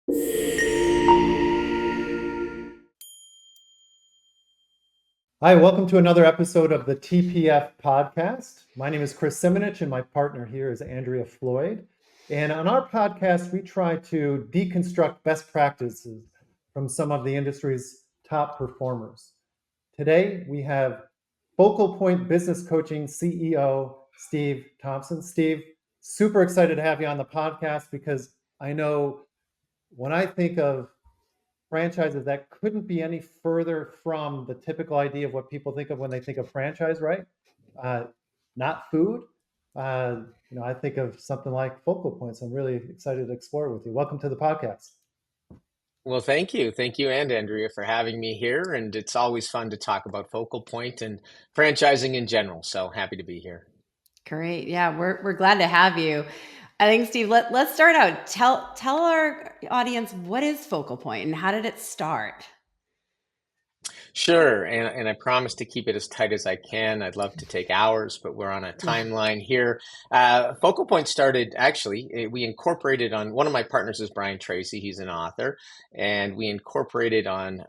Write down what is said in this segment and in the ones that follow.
Hi, welcome to another episode of the TPF podcast. My name is Chris Simonich, and my partner here is Andrea Floyd. And on our podcast, we try to deconstruct best practices from some of the industry's top performers. Today, we have FocalPoint Business Coaching CEO, Steve Thompson. Steve, super excited to have you on the podcast because I know when I think of franchises, that couldn't be any further from the typical idea of what people think of when they think of franchise, right? Uh, Not food. I think of something like Focal Points. I'm really excited to explore with you. Welcome to the podcast. Well, thank you. Thank you and Andrea for having me here. And it's always fun to talk about Focal Point and franchising in general. So happy to be here. Great. Yeah, we're glad to have you. I think Steve, let's start out. Tell our audience, what is Focal Point and how did it start? Sure. And I promise to keep it as tight as I can. I'd love to take hours, but we're on a timeline here. Focal Point started we incorporated on one of my partners is Brian Tracy. He's an author. And we incorporated on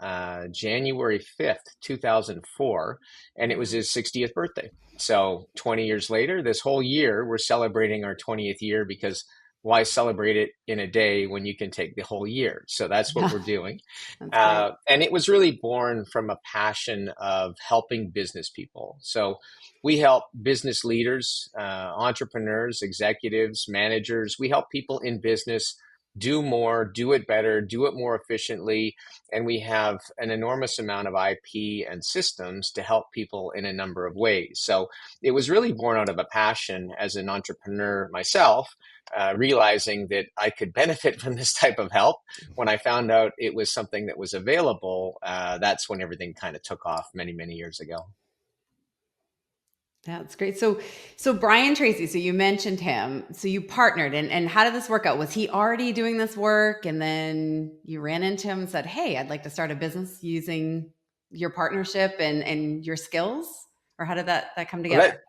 January 5th, 2004. And it was his 60th birthday. So 20 years later, this whole year, we're celebrating our 20th year because why celebrate it in a day when you can take the whole year? So that's what we're doing. That's great. And it was really born from a passion of helping business people. So we help business leaders, entrepreneurs, executives, managers. We help people in business do more, do it better, do it more efficiently. And we have an enormous amount of IP and systems to help people in a number of ways. So it was really born out of a passion as an entrepreneur myself, realizing that I could benefit from this type of help. When I found out it was something that was available, that's when everything kind of took off many, many years ago. That's great. So Brian Tracy, so you mentioned him. So you partnered and how did this work out? Was he already doing this work and then you ran into him and said, "Hey, I'd like to start a business using your partnership and your skills?" Or how did that come Well, together?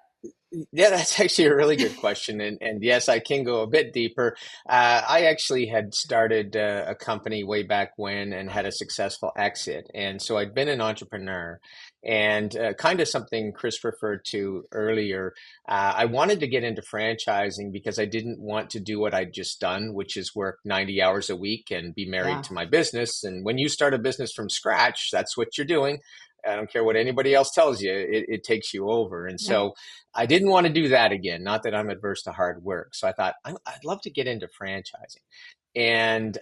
yeah, that's actually a really good question. And yes, I can go a bit deeper. I actually had started a company way back when and had a successful exit. And so I'd been an entrepreneur and kind of something Chris referred to earlier. I wanted to get into franchising because I didn't want to do what I'd just done, which is work 90 hours a week and be married Yeah. to my business. And when you start a business from scratch, that's what you're doing. I don't care what anybody else tells you, it takes you over. And Yeah. so I didn't want to do that again. Not that I'm adverse to hard work. So I thought I'd love to get into franchising and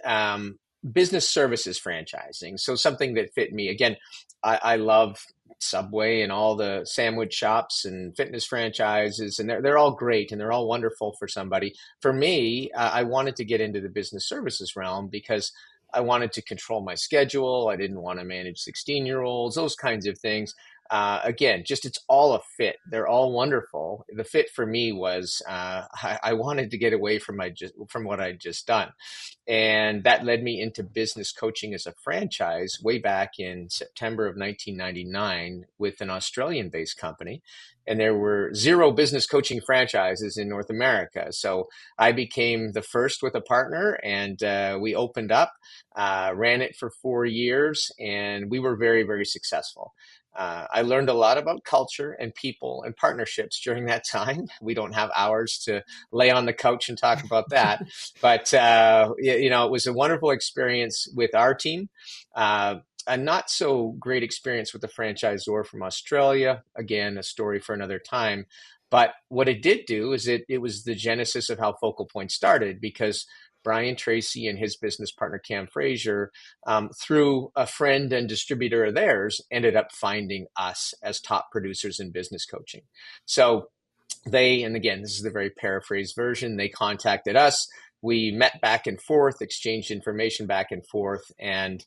business services franchising. So something that fit me. Again, I love Subway and all the sandwich shops and fitness franchises, and they're all great and they're all wonderful for somebody. For me, I wanted to get into the business services realm because I wanted to control my schedule. I didn't want to manage 16-year-olds, those kinds of things. Again, just it's all a fit. They're all wonderful. The fit for me was I wanted to get away from from what I'd just done, and that led me into business coaching as a franchise way back in September of 1999 with an Australian-based company, and there were zero business coaching franchises in North America. So I became the first with a partner, and we opened up, ran it for 4 years, and we were very, very successful. I learned a lot about culture and people and partnerships during that time. We don't have hours to lay on the couch and talk about that, but it was a wonderful experience with our team. A not so great experience with the franchisor from Australia. Again, a story for another time. But what it did do is it was the genesis of how Focal Point started because Brian Tracy and his business partner, Cam Frazier, through a friend and distributor of theirs, ended up finding us as top producers in business coaching. So and again, this is the very paraphrased version, they contacted us. We met back and forth, exchanged information back and forth. And,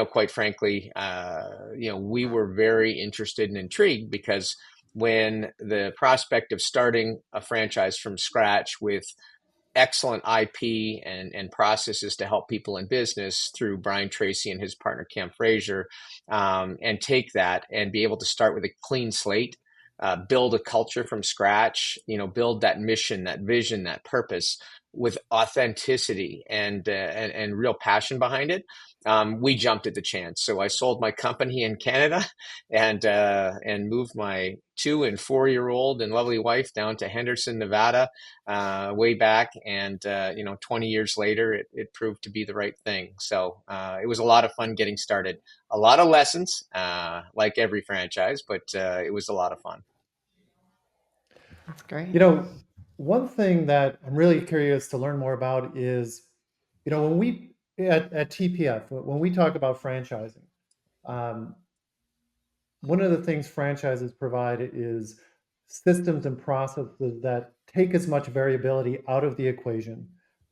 quite frankly, we were very interested and intrigued because when the prospect of starting a franchise from scratch with excellent IP and processes to help people in business through Brian Tracy and his partner, Cam Frazier, and take that and be able to start with a clean slate, build a culture from scratch, build that mission, that vision, that purpose. with authenticity and real passion behind it, we jumped at the chance. So I sold my company in Canada and moved my 2 and 4 year old and lovely wife down to Henderson, Nevada, way back. And 20 years later, it proved to be the right thing. So it was a lot of fun getting started. A lot of lessons, like every franchise, but it was a lot of fun. That's great. One thing that I'm really curious to learn more about is, when we at TPF, when we talk about franchising, um, one of the things franchises provide is systems and processes that take as much variability out of the equation,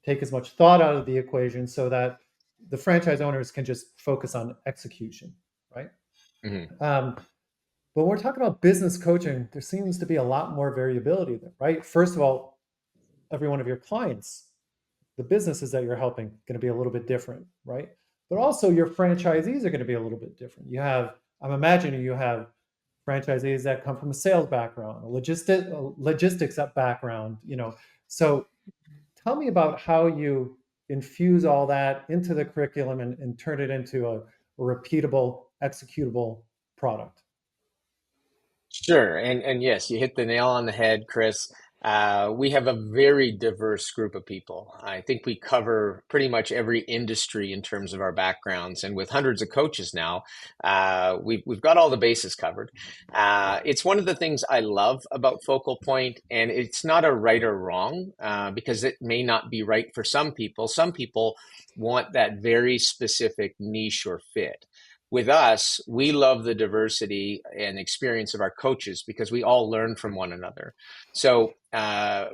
take as much thought out of the equation so that the franchise owners can just focus on execution, right? Mhm. Um, but when we're talking about business coaching, there seems to be a lot more variability there, right? First of all, every one of your clients, the businesses that you're helping, going to be a little bit different, right? But also your franchisees are going to be a little bit different. I'm imagining you have franchisees that come from a sales background, a logistics background, So tell me about how you infuse all that into the curriculum and turn it into a repeatable, executable product. Sure. And yes, you hit the nail on the head, Chris. We have a very diverse group of people. I think we cover pretty much every industry in terms of our backgrounds. And with hundreds of coaches now, we've got all the bases covered. It's one of the things I love about Focal Point, and it's not a right or wrong, because it may not be right for some people. Some people want that very specific niche or fit. With us, we love the diversity and experience of our coaches because we all learn from one another. So I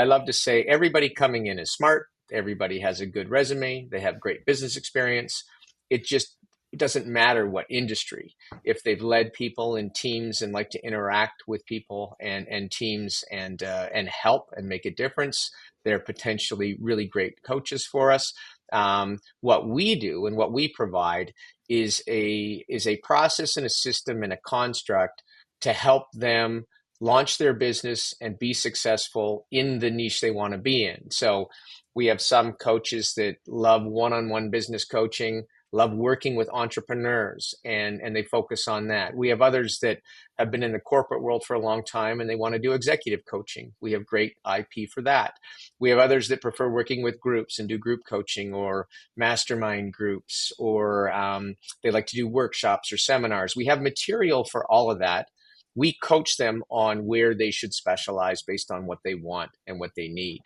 love to say everybody coming in is smart. Everybody has a good resume. They have great business experience. It doesn't matter what industry. If they've led people in teams and like to interact with people and teams and help and make a difference, they're potentially really great coaches for us. What we do and what we provide is a process and a system and a construct to help them launch their business and be successful in the niche they want to be in. So we have some coaches that love one-on-one business coaching, love working with entrepreneurs, and they focus on that. We have others that have been in the corporate world for a long time and they want to do executive coaching. We have great IP for that. We have others that prefer working with groups and do group coaching or mastermind groups, or they like to do workshops or seminars. We have material for all of that. We coach them on where they should specialize based on what they want and what they need.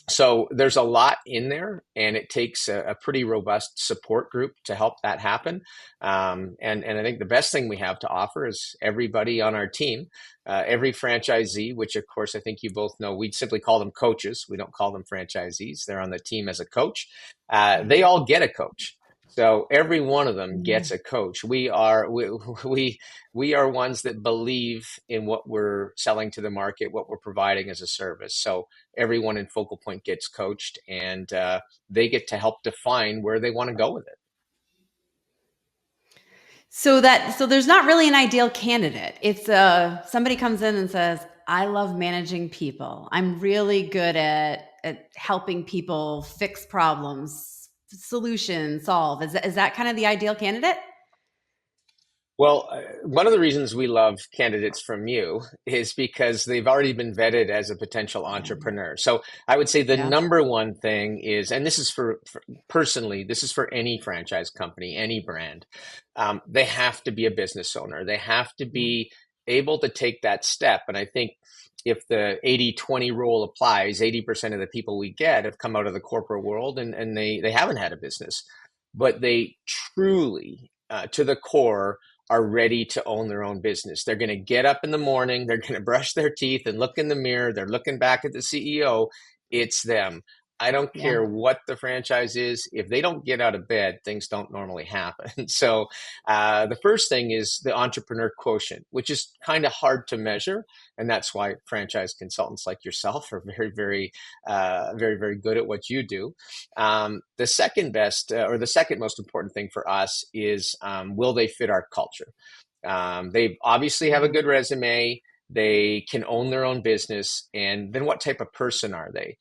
So there's a lot in there, and it takes a pretty robust support group to help that happen. And I think the best thing we have to offer is everybody on our team, every franchisee, which of course I think you both know, we simply call them coaches. We don't call them franchisees. They're on the team as a coach. They all get a coach. So every one of them gets a coach. We are ones that believe in what we're selling to the market, what we're providing as a service. So everyone in Focal Point gets coached, and they get to help define where they want to go with it. So there's not really an ideal candidate. It's somebody comes in and says, I love managing people. I'm really good at helping people fix problems, solution, solve. Is that kind of the ideal candidate? Well, one of the reasons we love candidates from you is because they've already been vetted as a potential entrepreneur. So I would say the Yeah. number one thing is, and this is personally, this is for any franchise company, any brand, they have to be a business owner. They have to be able to take that step. And I think if the 80-20 rule applies, 80% of the people we get have come out of the corporate world and they haven't had a business, but they truly, to the core, are ready to own their own business. They're going to get up in the morning, they're going to brush their teeth and look in the mirror, they're looking back at the CEO. It's them. I don't care what the franchise is. If they don't get out of bed, things don't normally happen. So the first thing is the entrepreneur quotient, which is kind of hard to measure. And that's why franchise consultants like yourself are very, very, very good at what you do. The second best, or the second most important thing for us is, will they fit our culture? They obviously have a good resume. They can own their own business. And then what type of person are they?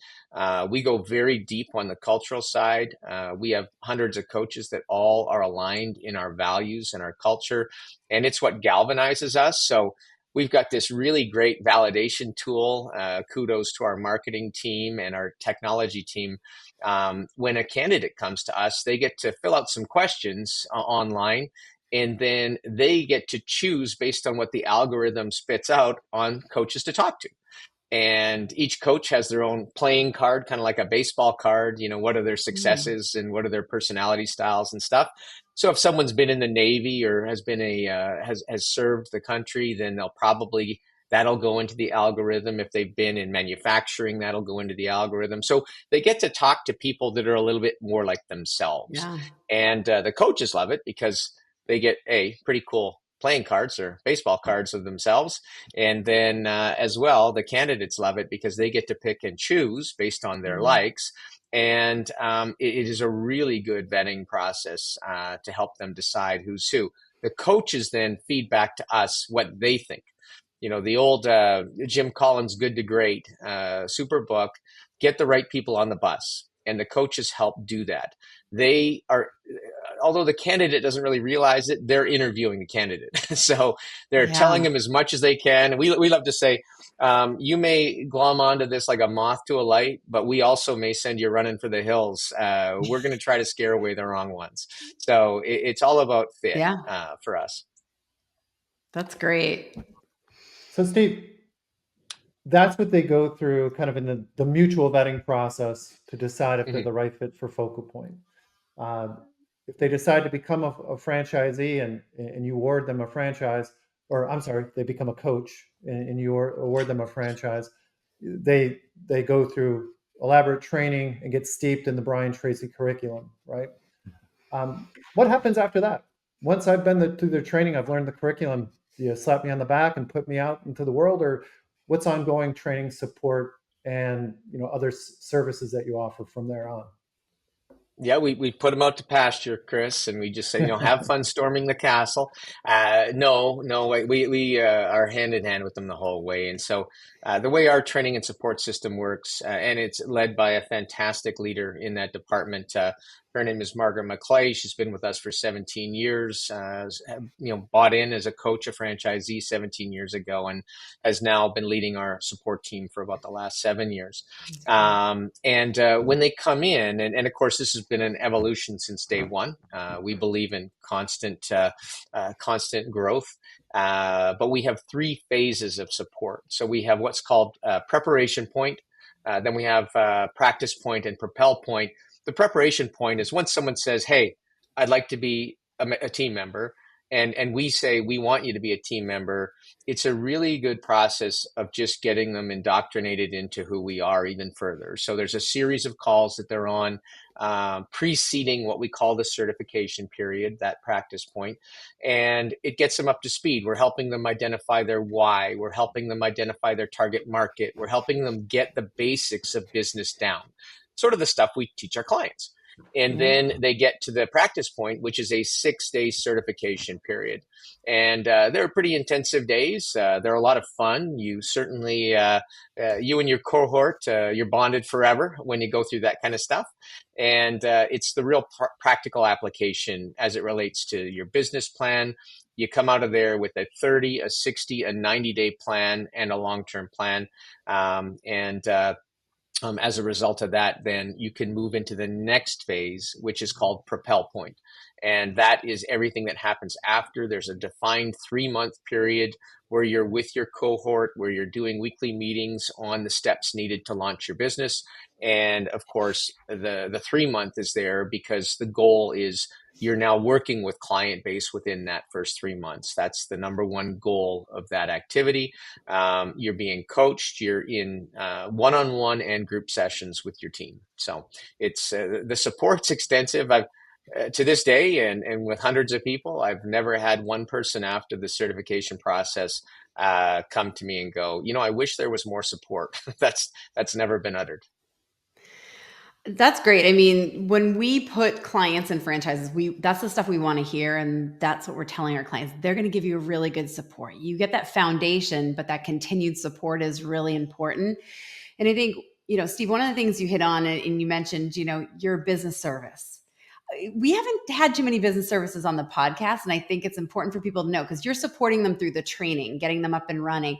We go very deep on the cultural side. We have hundreds of coaches that all are aligned in our values and our culture, and it's what galvanizes us. So we've got this really great validation tool. Kudos to our marketing team and our technology team. When a candidate comes to us, they get to fill out some questions online, and then they get to choose based on what the algorithm spits out on coaches to talk to. And each coach has their own playing card, kind of like a baseball card. What are their successes and what are their personality styles and stuff. So if someone's been in the Navy or has been has served the country, then that'll go into the algorithm. If they've been in manufacturing, that'll go into the algorithm. So they get to talk to people that are a little bit more like themselves. Yeah. And the coaches love it because they get pretty cool playing cards or baseball cards of themselves. And then as well, the candidates love it because they get to pick and choose based on their likes. And it is a really good vetting process to help them decide who's who. The coaches then feed back to us what they think. The old Jim Collins, Good to Great, super book, get the right people on the bus. And the coaches help do that. They are, although the candidate doesn't really realize it, they're interviewing the candidate. So they're telling them as much as they can. And we love to say, you may glom onto this like a moth to a light, but we also may send you running for the hills. We're going to try to scare away the wrong ones. So it's all about fit for us. That's great. So Steve, that's what they go through kind of in the mutual vetting process to decide if they're the right fit for FocalPoint. If they decide to become a franchisee and you award them a franchise, or I'm sorry, they become a coach and you award them a franchise, they go through elaborate training and get steeped in the Brian Tracy curriculum, right? What happens after that? Once I've been through their training, I've learned the curriculum. Do you slap me on the back and put me out into the world, or what's ongoing training support and other services that you offer from there on? Yeah, we put them out to pasture, Chris, and we just say, have fun storming the castle. No, we are hand in hand with them the whole way. And so the way our training and support system works, and it's led by a fantastic leader in that department. Her name is Margaret McClay. She's been with us for 17 years, bought in as a coach, a franchisee 17 years ago, and has now been leading our support team for about the last 7 years. And when they come in, and of course, this has been an evolution since day one. We believe in constant growth. But we have 3 phases of support. So we have what's called preparation point. Then we have practice point and propel point. The preparation point is once someone says, hey, I'd like to be a team member, and we say, we want you to be a team member. It's a really good process of just getting them indoctrinated into who we are even further. So there's a series of calls that they're on preceding what we call the certification period, that practice point, and it gets them up to speed. We're helping them identify their why. We're helping them identify their target market. We're helping them get the basics of business down, sort of the stuff we teach our clients. And then they get to the practice point, which is a 6-day certification period. And they're pretty intensive days. They're a lot of fun. You certainly, you and your cohort, you're bonded forever when you go through that kind of stuff. And it's the real practical application as it relates to your business plan. You come out of there with a 30, a 60, a 90-day plan and a long-term plan. As a result of that, then you can move into the next phase, which is called Propel Point. And that is everything that happens after. There's a defined 3-month period where you're with your cohort, where you're doing weekly meetings on the steps needed to launch your business. And of course, the 3-month is there because the goal is you're now working with client base within that first 3 months. That's the number one goal of that activity. You're being coached. You're in one-on-one and group sessions with your team. So it's the support's extensive. I've to this day, and with hundreds of people, I've never had one person after the certification process come to me and go, I wish there was more support. That's never been uttered. That's great. I mean, when we put clients in franchises, that's the stuff we want to hear. And that's what we're telling our clients. They're going to give you a really good support. You get that foundation, but that continued support is really important. And I think, Steve, one of the things you hit on and you mentioned, your business service. We haven't had too many business services on the podcast. And I think it's important for people to know because you're supporting them through the training, getting them up and running.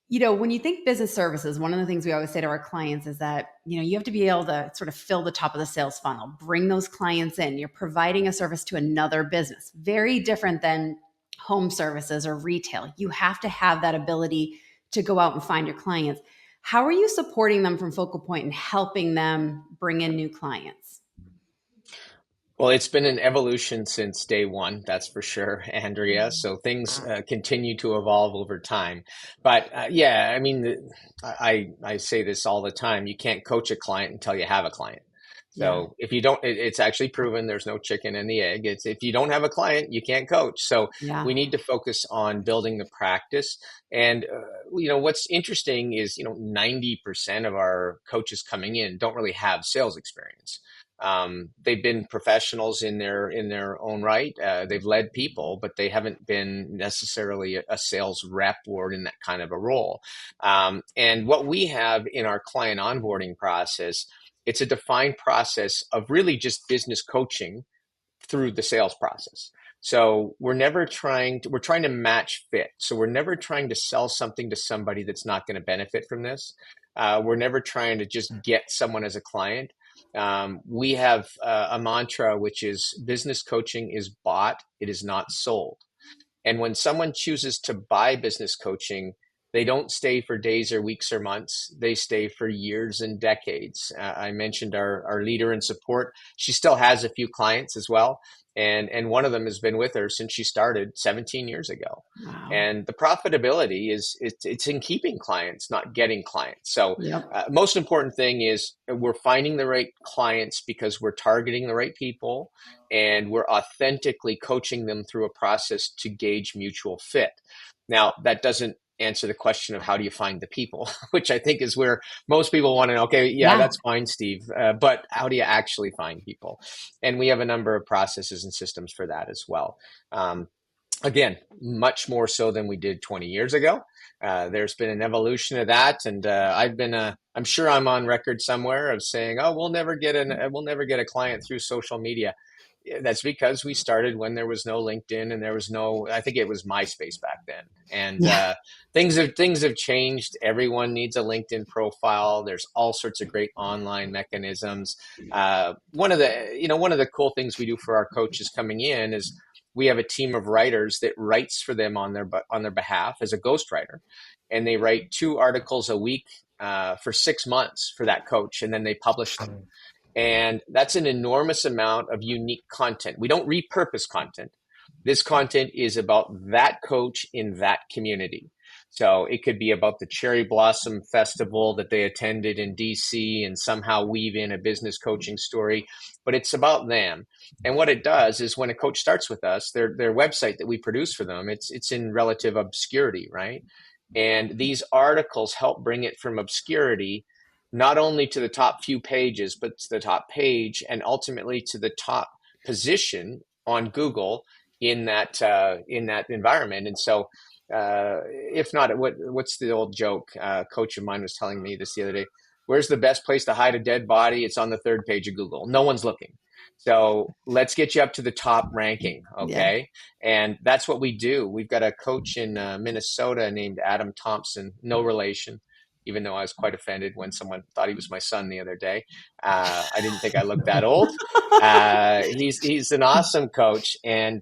When you think business services, one of the things we always say to our clients is that, you have to be able to sort of fill the top of the sales funnel, bring those clients in. You're providing a service to another business, very different than home services or retail. You have to have that ability to go out and find your clients. How are you supporting them from FocalPoint and helping them bring in new clients? Well, it's been an evolution since day one, that's for sure, Andrea. So things continue to evolve over time. But yeah, I mean, I say this all the time. You can't coach a client until you have a client. So if you don't, it's actually proven there's no chicken and the egg. It's if you don't have a client, you can't coach. So we need to focus on building the practice. And what's interesting is 90% of our coaches coming in don't really have sales experience. They've been professionals in their own right. They've led people, but they haven't been necessarily a sales rep or in that kind of a role. And what we have in our client onboarding process, it's a defined process of really just business coaching through the sales process. So we're trying to match fit. So we're never trying to sell something to somebody that's not going to benefit from this. We're never trying to just get someone as a client. We have a mantra, which is business coaching is bought, it is not sold. And when someone chooses to buy business coaching, they don't stay for days or weeks or months. They stay for years and decades. I mentioned our leader in support. She still has a few clients as well. And one of them has been with her since she started 17 years ago. Wow. And the profitability it's in keeping clients, not getting clients. So most important thing is we're finding the right clients because we're targeting the right people and we're authentically coaching them through a process to gauge mutual fit. Now, that doesn't answer the question of how do you find the people, which I think is where most people want to know. Okay, that's fine, Steve, but how do you actually find people? And we have a number of processes and systems for that as well. Again, much more so than we did 20 years ago. There's been an evolution of that, and I'm sure I'm on record somewhere of saying, "Oh, we'll never get a client through social media." That's because we started when there was no LinkedIn and there was no, I think it was MySpace back then. And things have changed. Everyone needs a LinkedIn profile. There's all sorts of great online mechanisms. One of the cool things we do for our coaches coming in is we have a team of writers that writes for them on their behalf as a ghostwriter, and they write 2 articles a week for 6 months for that coach, and then they publish them. And that's an enormous amount of unique content. We don't repurpose content. This content is about that coach in that community. So it could be about the Cherry Blossom Festival that they attended in DC and somehow weave in a business coaching story, but it's about them. And what it does is when a coach starts with us, their website that we produce for them, it's in relative obscurity, right? And these articles help bring it from obscurity not only to the top few pages, but to the top page and ultimately to the top position on Google in that environment. And so, if not, what's the old joke? A coach of mine was telling me this the other day. Where's the best place to hide a dead body? It's on the 3rd page of Google. No one's looking. So let's get you up to the top ranking, okay? And that's what we do. We've got a coach in Minnesota named Adam Thompson, no relation, even though I was quite offended when someone thought he was my son the other day. I didn't think I looked that old. He's an awesome coach, and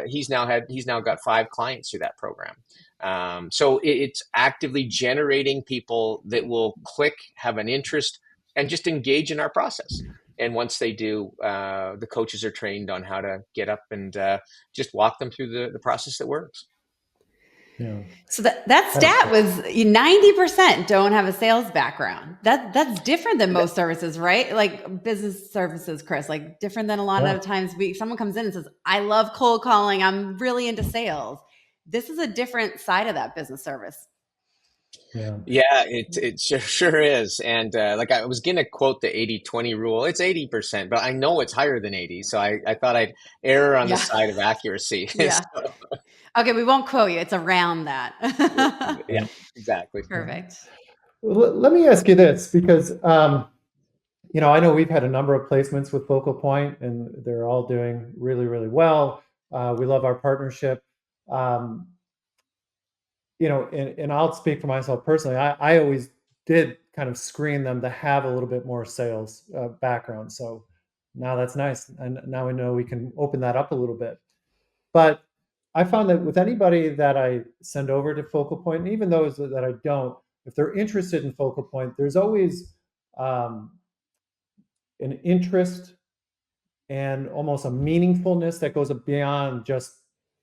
he's now got 5 clients through that program. So it's actively generating people that will click, have an interest, and just engage in our process. And once they do, the coaches are trained on how to get up and just walk them through the process that works. Yeah. So that stat was 90% don't have a sales background. That's different than most services, right? Like business services, Chris, like different than a lot of times someone comes in and says, I love cold calling. I'm really into sales. This is a different side of that business service. Yeah. Yeah, it sure is. And like I was gonna quote the 80-20 rule. It's 80%, but I know it's higher than 80. So I thought I'd err on the Yeah. side of accuracy. Yeah. So, Okay, we won't quote you. It's around that. yeah, exactly. Perfect. Let me ask you this, because I know we've had a number of placements with Focal Point, and they're all doing really, really well. We love our partnership. Um, and I'll speak for myself personally. I always did kind of screen them to have a little bit more sales background. So now that's nice, and now we know we can open that up a little bit. But I found that with anybody that I send over to Focal Point, and even those that I don't, if they're interested in Focal Point, there's always um, an interest and almost a meaningfulness that goes beyond just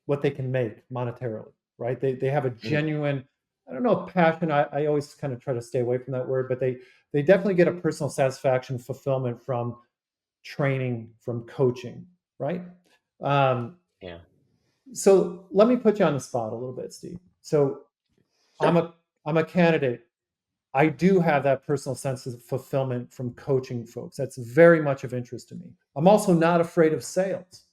what they can make monetarily, right? They have a Mhm. genuine, I don't know if passion, I always kind of try to stay away from that word, but they definitely get a personal satisfaction, fulfillment from training, from coaching, right? Um, Yeah, so let me put you on the spot a little bit, Steve. So I'm sure. a I'm a candidate. I do have that personal sense of fulfillment from coaching folks. That's very much of interest to me. I'm also not afraid of sales.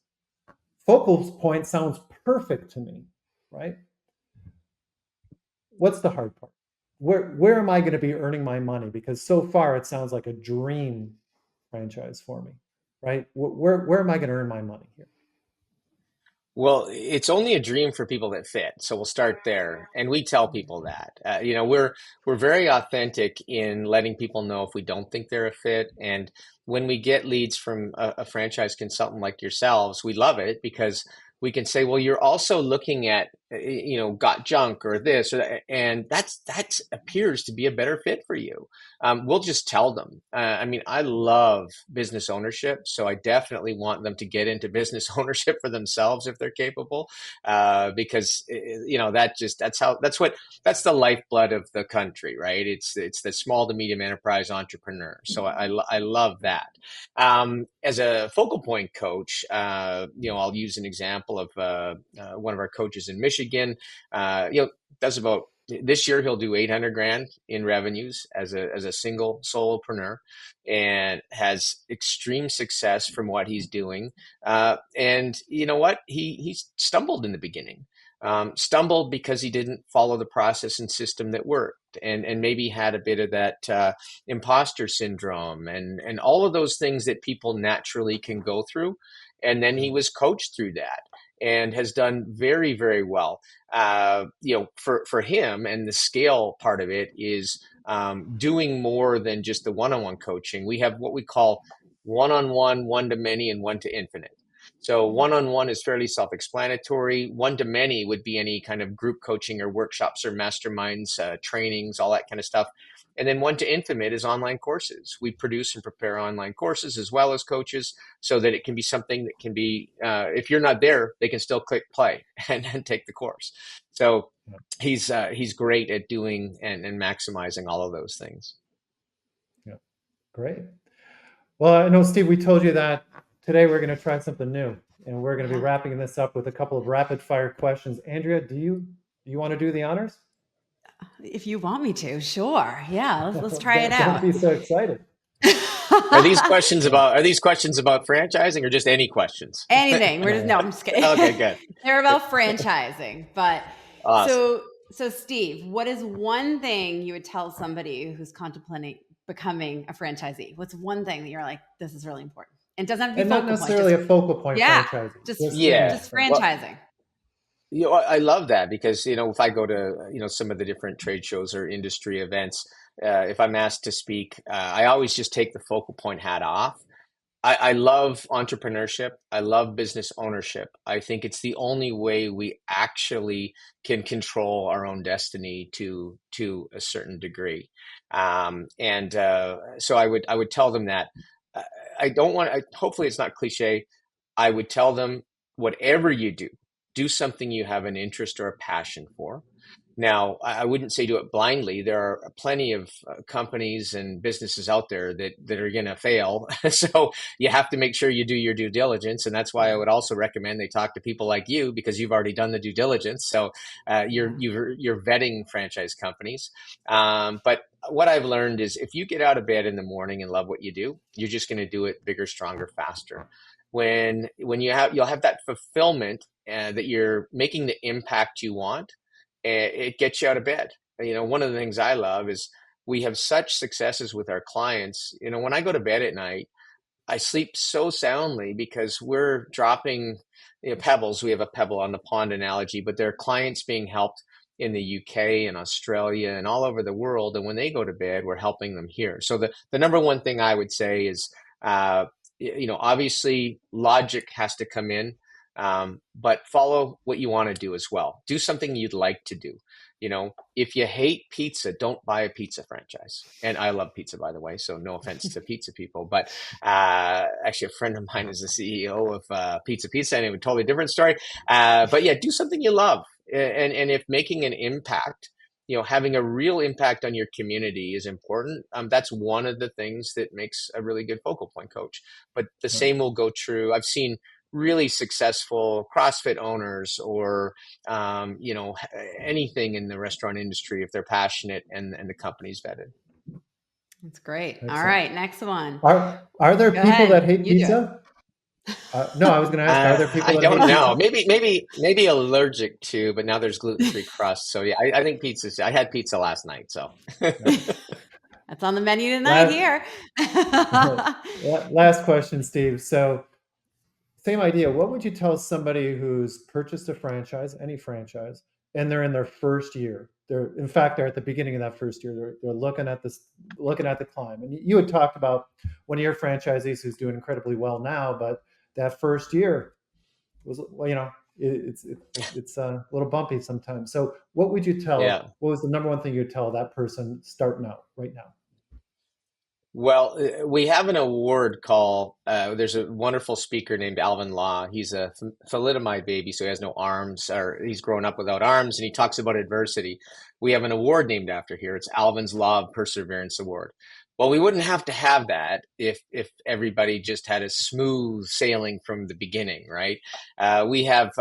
Focal Point sounds perfect to me, right? What's the hard part? Where am I going to be earning my money? Because so far it sounds like a dream franchise for me, right? Where am I going to earn my money here? Well, it's only a dream for people that fit. So we'll start there, and we tell people that. We're very authentic in letting people know if we don't think they're a fit. And when we get leads from a franchise consultant like yourselves, we love it because we can say, "Well, you're also looking at, got junk or this or that, and that appears to be a better fit for you." We'll just tell them. I mean, I love business ownership, so I definitely want them to get into business ownership for themselves if they're capable, because that's the lifeblood of the country, right? It's the small to medium enterprise entrepreneur. So I love that. As a focal point coach, I'll use an example of one of our coaches in Michigan. Does about this year he'll do 800 grand in revenues as a single solopreneur, and has extreme success from what he's doing. And you know what? He stumbled in the beginning. Stumbled because he didn't follow the process and system that worked, and maybe had a bit of that imposter syndrome and all of those things that people naturally can go through. And then he was coached through that and has done very, very well. For him, and the scale part of it is doing more than just the one-on-one coaching. We have what we call one-on-one, one-to-many, and one-to-infinite. So one-on-one is fairly self-explanatory. One-to-many would be any kind of group coaching or workshops or masterminds, trainings, all that kind of stuff. And then one-to-infinite is online courses. We produce and prepare online courses as well as coaches, so that it can be something that can be, if you're not there, they can still click play and take the course. So Yeah, he's great at doing and maximizing all of those things. yeah, great. Well, I know, Steve, we told you that today we're going to try something new, and we're going to be Yeah. wrapping this up with a couple of rapid fire questions. Andrea, do you want to do the honors? If you want me to, sure. Yeah, let's try it Don't out. be so excited. Are these questions about franchising or just any questions? Anything. We're just Uh, no, I'm just kidding. Okay, good. They're about franchising. But Awesome. so Steve, what is one thing you would tell somebody who's contemplating becoming a franchisee? What's one thing that you're like, this is really important? And it doesn't have to be and not focal point, necessarily just a Focal Point yeah, franchising, just Yeah. any just franchise. Well, franchising. I love that because, if I go to, some of the different trade shows or industry events, if I'm asked to speak, I always just take the focal point hat off. I love entrepreneurship. I love business ownership. I think it's the only way we actually can control our own destiny to a certain degree. And so I would tell them that. Uh, I don't want. Hopefully, it's not cliche. I would tell them, whatever you do, do something you have an interest or a passion for. Now, I wouldn't say do it blindly. There are plenty of companies and businesses out there that are going to fail. So you have to make sure you do your due diligence. And that's why I would also recommend they talk to people like you, because you've already done the due diligence. So Yeah. you're vetting franchise companies. But what I've learned is if you get out of bed in the morning and love what you do, you're just going to do it bigger, stronger, faster. When you'll have that fulfillment that you're making the impact you want, it gets you out of bed. One of the things I love is we have such successes with our clients. When I go to bed at night, I sleep so soundly because we're dropping pebbles. We have a pebble on the pond analogy, but there are clients being helped in the UK and Australia and all over the world. And when they go to bed, we're helping them here. So the number one thing I would say is, obviously logic has to come in, but follow what you want to do as well. Do something you'd like to do. If you hate pizza, don't buy a pizza franchise. And I love pizza, by the way, so no offense to pizza people, but actually a friend of mine is the CEO of Pizza Pizza, and it was a totally different story. But yeah, do something you love. And if making an impact, having a real impact on your community is important, that's one of the things that makes a really good focal point coach. But the same will go true. I've seen really successful CrossFit owners or anything in the restaurant industry if they're passionate and the company's vetted. That's great. All Excellent. right, next one. Are there Go people that ahead. hate You do it. pizza? No, I was going to ask, are there people I that don't hate know. pizza? Maybe allergic to, but now there's gluten-free crust. So yeah, I think pizza's. I had pizza last night, so. Yeah. That's on the menu tonight Last, here. last question, Steve. So same idea. What would you tell somebody who's purchased a franchise, any franchise, and they're in their first year? In fact, they're at the beginning of that first year. They're looking at the climb. And you had talked about one of your franchisees who's doing incredibly well now, but that first year was, well, it's a little bumpy sometimes. So what would you Yeah. tell? What was the number one thing you'd tell that person starting out right now? Well, we have an award call. There's a wonderful speaker named Alvin Law. He's a thalidomide baby, so he has no arms, or he's grown up without arms, and he talks about adversity. We have an award named after here. It's Alvin's Law of Perseverance Award. Well, we wouldn't have to have that if everybody just had a smooth sailing from the beginning, right? We have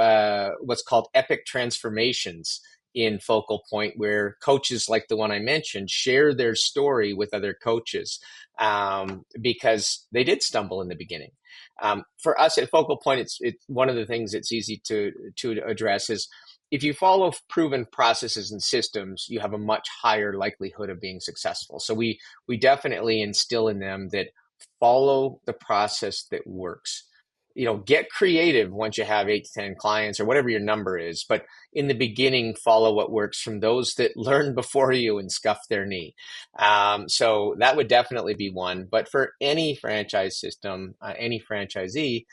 what's called epic transformations in Focal Point, where coaches like the one I mentioned share their story with other coaches, because they did stumble in the beginning. For us at Focal Point, it's one of the things that's easy to address is if you follow proven processes and systems, you have a much higher likelihood of being successful. So we definitely instill in them that follow the process that works. Get creative once you have 8 to 10 clients or whatever your number is, but in the beginning, follow what works from those that learned before you and scuffed their knee. So that would definitely be one. But for any franchise system, any franchisee,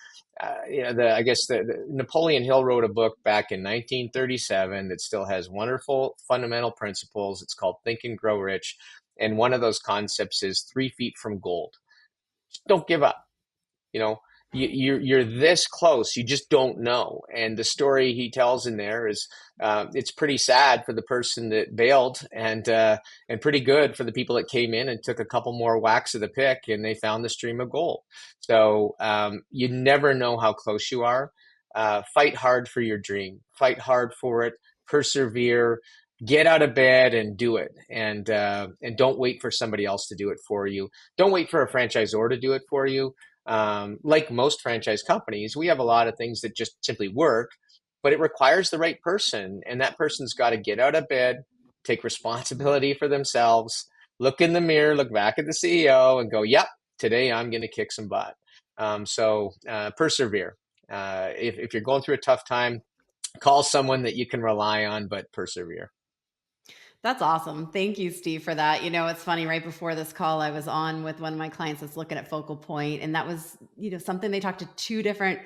I guess the Napoleon Hill wrote a book back in 1937 that still has wonderful fundamental principles. It's called Think and Grow Rich, and one of those concepts is 3 feet from gold. Just don't give up. You know, you're this close, you just don't know. And the story he tells in there is it's pretty sad for the person that bailed, and pretty good for the people that came in and took a couple more whacks of the pick and they found the stream of gold. So you never know how close you are. Fight hard for your dream. Fight hard for it. Persevere. Get out of bed and do it. And don't wait for somebody else to do it for you. Don't wait for a franchisor to do it for you. Like most franchise companies, we have a lot of things that just simply work, but it requires the right person. And that person's got to get out of bed, take responsibility for themselves, look in the mirror, look back at the CEO and go, yep, today I'm going to kick some butt. So persevere. If you're going through a tough time, call someone that you can rely on, but persevere. That's awesome. Thank you, Steve, for that. It's funny. Right before this call, I was on with one of my clients that's looking at Focal Point, and that was, something they talked to two different,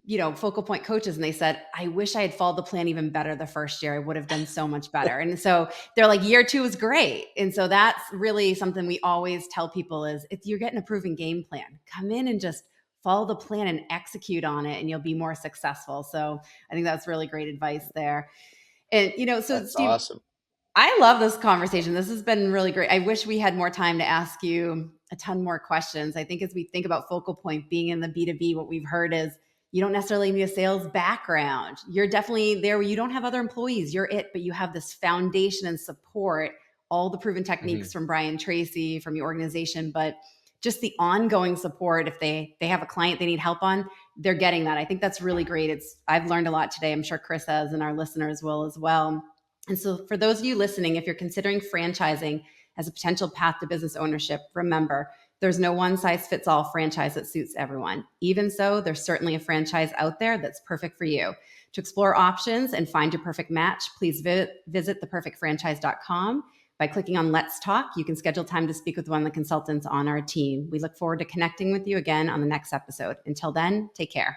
Focal Point coaches, and they said, I wish I had followed the plan even better the first year. I would have done so much better. And so they're like, year 2 is great. And so that's really something we always tell people is if you're getting a proven game plan, come in and just follow the plan and execute on it, and you'll be more successful. So I think that's really great advice there. And, so That's Steve, awesome. I love this conversation. This has been really great. I wish we had more time to ask you a ton more questions. I think as we think about FocalPoint being in the B2B, what we've heard is you don't necessarily need a sales background. You're definitely there where you don't have other employees. You're it, but you have this foundation and support, all the proven Hmm. techniques from Brian Tracy, from your organization, but just the ongoing support. If they have a client they need help on, they're getting that. I think that's really great. I've learned a lot today. I'm sure Chris has, and our listeners will as well. And so for those of you listening, if you're considering franchising as a potential path to business ownership, remember, there's no one size fits all franchise that suits everyone. Even so, there's certainly a franchise out there that's perfect for you. To explore options and find your perfect match, please visit theperfectfranchise.com. By clicking on Let's Talk, you can schedule time to speak with one of the consultants on our team. We look forward to connecting with you again on the next episode. Until then, take care.